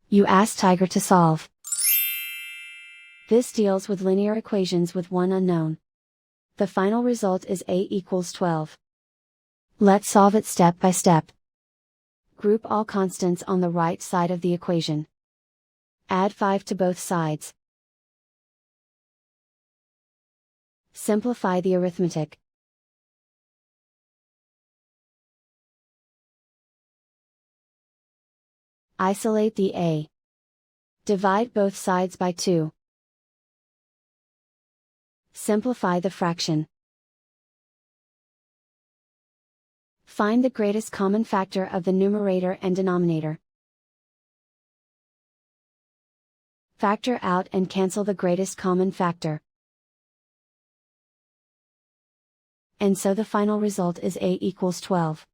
You ask Tiger to solve. This deals with linear equations with one unknown. The final result is a equals 12. Let's solve it step by step. Group all constants on the right side of the equation. Add 5 to both sides. Simplify the arithmetic. Isolate the a. Divide both sides by 2. Simplify the fraction. Find the greatest common factor of the numerator and denominator. Factor out and cancel the greatest common factor. And so the final result is a equals 12.